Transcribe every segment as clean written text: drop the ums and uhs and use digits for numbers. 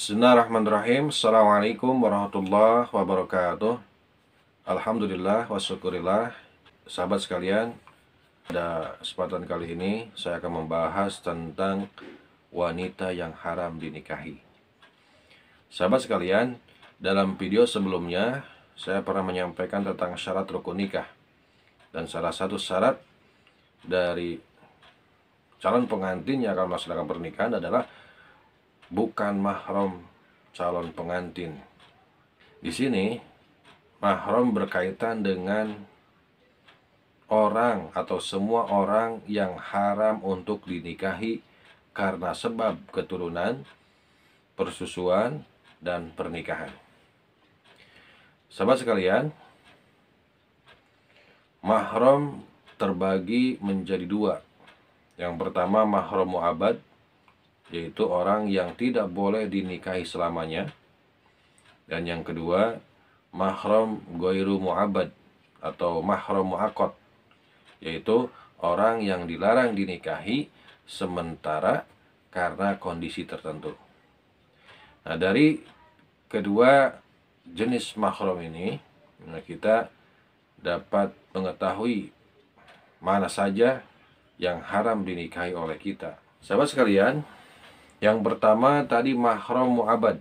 Bismillahirrahmanirrahim. Assalamualaikum warahmatullahi wabarakatuh. Alhamdulillah wasyukurillah. Sahabat sekalian, pada kesempatan kali ini saya akan membahas tentang wanita yang haram dinikahi. Sahabat sekalian, dalam video sebelumnya saya pernah menyampaikan tentang syarat rukun nikah. Dan salah satu syarat dari calon pengantin yang akan melaksanakan pernikahan adalah bukan mahram calon pengantin. Di sini mahram berkaitan dengan orang atau semua orang yang haram untuk dinikahi karena sebab keturunan, persusuan, dan pernikahan. Sahabat sekalian, mahram terbagi menjadi dua. Yang pertama mahram mu'abbad, yaitu orang yang tidak boleh dinikahi selamanya. Dan yang kedua, mahram ghairu mu'abbad atau mahram mu'aqqad, yaitu orang yang dilarang dinikahi sementara karena kondisi tertentu. Nah, dari kedua jenis mahram ini, kita dapat mengetahui mana saja yang haram dinikahi oleh kita. Sahabat sekalian, yang pertama tadi mahram mu'abbad,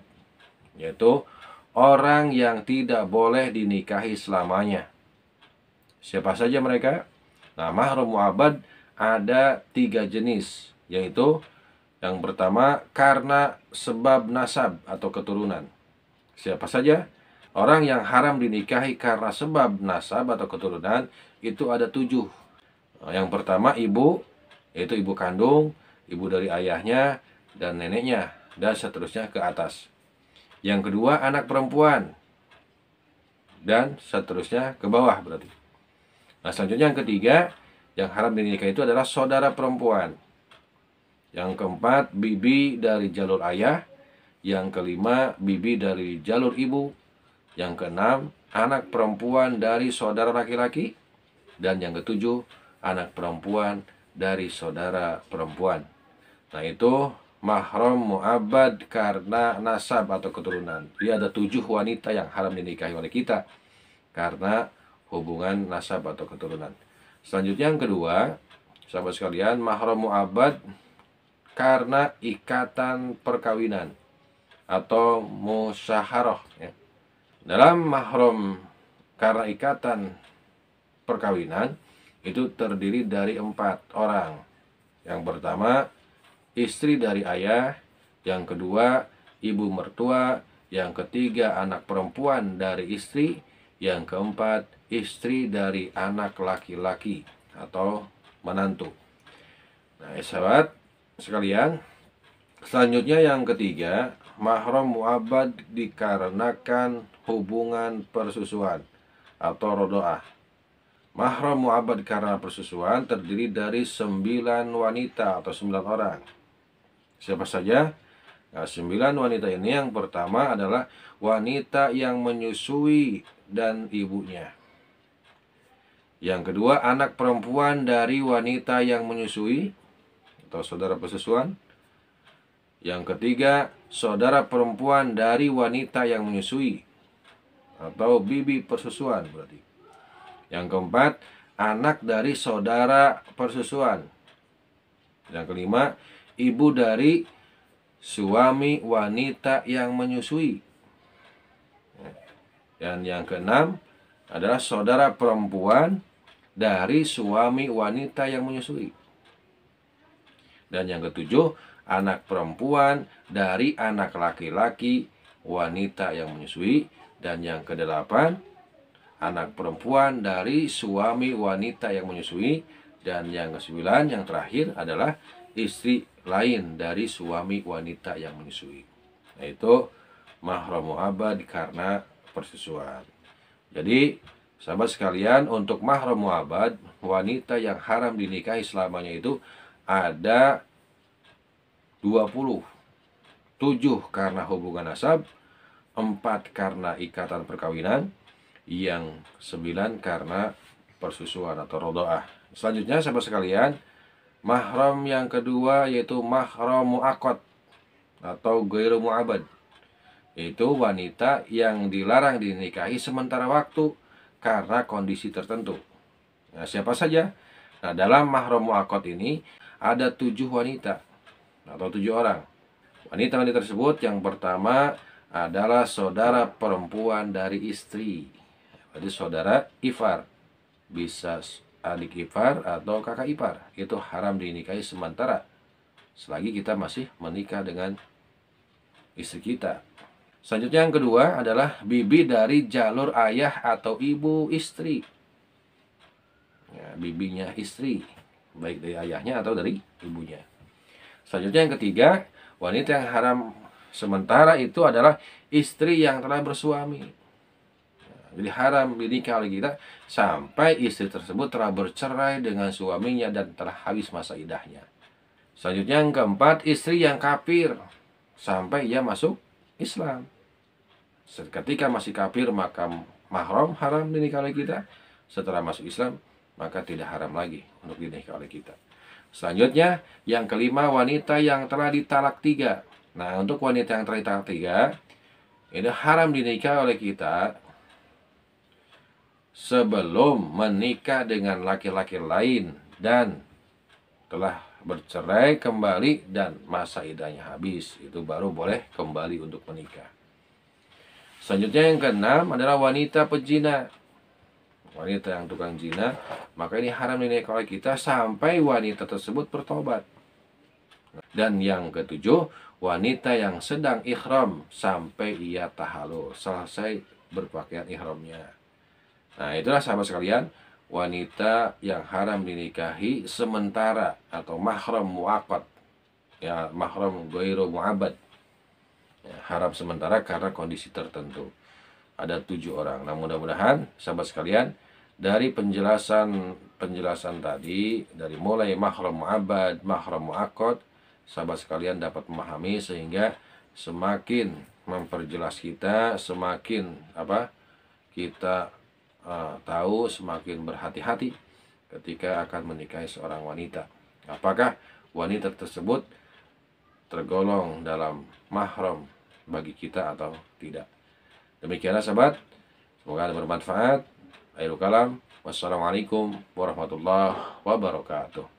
yaitu orang yang tidak boleh dinikahi selamanya. Siapa saja mereka? Nah, mahram mu'abbad ada 3 jenis, yaitu yang pertama karena sebab nasab atau keturunan. Siapa saja? Orang yang haram dinikahi karena sebab nasab atau keturunan itu ada 7. Yang pertama ibu, yaitu ibu kandung, ibu dari ayahnya dan neneknya, dan seterusnya ke atas. Yang kedua anak perempuan, dan seterusnya ke bawah berarti. Nah, selanjutnya yang ketiga yang haram dinikahi itu adalah saudara perempuan. Yang keempat bibi dari jalur ayah. Yang kelima bibi dari jalur ibu. Yang keenam anak perempuan dari saudara laki-laki. Dan yang ketujuh anak perempuan dari saudara perempuan. Nah, itu mahram mu'abbad karena nasab atau keturunan. Dia ada 7 wanita yang haram dinikahi oleh kita karena hubungan nasab atau keturunan. Selanjutnya yang kedua, sahabat sekalian, mahram mu'abbad karena ikatan perkawinan atau musyaharah. Dalam mahram karena ikatan perkawinan itu terdiri dari 4 orang. Yang pertama istri dari ayah, yang kedua ibu mertua, yang ketiga anak perempuan dari istri, yang keempat istri dari anak laki-laki atau menantu. Nah, sahabat sekalian, selanjutnya yang ketiga, mahram mu'abbad dikarenakan hubungan persusuan atau rodoah. Mahram mu'abbad karena persusuan terdiri dari 9 wanita atau 9 orang. Siapa saja? Nah, 9 wanita ini yang pertama adalah wanita yang menyusui dan ibunya. Yang kedua anak perempuan dari wanita yang menyusui atau saudara persusuan. Yang ketiga saudara perempuan dari wanita yang menyusui atau bibi persusuan berarti. Yang keempat anak dari saudara persusuan. Yang kelima ibu dari suami wanita yang menyusui. Dan yang keenam adalah saudara perempuan dari suami wanita yang menyusui. Dan yang ketujuh anak perempuan dari anak laki-laki wanita yang menyusui. Dan yang kedelapan anak perempuan dari suami wanita yang menyusui. Dan yang kesembilan yang terakhir adalah istri lain dari suami wanita yang menyusui. Yaitu mahram mu'abbad karena persusuan. Jadi sahabat sekalian, untuk mahram mu'abbad, wanita yang haram dinikahi selamanya itu ada 20. 7 karena hubungan nasab, 4 karena ikatan perkawinan, yang 9 karena persusuan atau rodoah. Selanjutnya sahabat sekalian, mahram yang kedua yaitu mahram mu'aqqad atau ghairu mu'abbad. Itu wanita yang dilarang dinikahi sementara waktu karena kondisi tertentu. Nah, siapa saja? Nah, dalam mahram mu'aqqad ini ada 7 wanita atau 7 orang. Wanita-wanita tersebut yang pertama adalah saudara perempuan dari istri. Jadi saudara ipar, bisa adik ipar atau kakak ipar. Itu haram dinikahi sementara selagi kita masih menikah dengan istri kita. Selanjutnya yang kedua adalah bibi dari jalur ayah atau ibu istri. Ya, bibinya istri, baik dari ayahnya atau dari ibunya. Selanjutnya yang ketiga, wanita yang haram sementara itu adalah istri yang telah bersuami. Jadi haram dinikah oleh kita sampai istri tersebut telah bercerai dengan suaminya dan telah habis masa idahnya. Selanjutnya yang keempat, istri yang kafir sampai ia masuk Islam. Ketika masih kafir maka mahram haram dinikah oleh kita. Setelah masuk Islam maka tidak haram lagi untuk dinikah oleh kita. Selanjutnya yang kelima, wanita yang telah ditalak 3. Nah, untuk wanita yang telah ditalak 3 ini haram dinikah oleh kita sebelum menikah dengan laki-laki lain dan telah bercerai kembali dan masa idahnya habis. Itu baru boleh kembali untuk menikah. Selanjutnya yang keenam adalah wanita pezina. Wanita yang tukang zina, maka ini haram dinikahi oleh kita sampai wanita tersebut bertobat. Dan yang ketujuh, wanita yang sedang ihram sampai ia tahallul, selesai berpakaian ihramnya. Nah, itulah sahabat sekalian, wanita yang haram dinikahi sementara atau mahram mu'aqqad. Ya, mahram ghairu mu'abbad. Ya, haram sementara karena kondisi tertentu. Ada 7 orang. Nah, mudah-mudahan sahabat sekalian dari penjelasan tadi, dari mulai mahram mu'abbad, mahram mu'aqqad, sahabat sekalian dapat memahami sehingga semakin memperjelas kita, semakin kita tahu, semakin berhati-hati ketika akan menikahi seorang wanita. Apakah wanita tersebut tergolong dalam mahram bagi kita atau tidak? Demikianlah sahabat, semoga bermanfaat. Akhirul kalam, wassalamualaikum warahmatullahi wabarakatuh.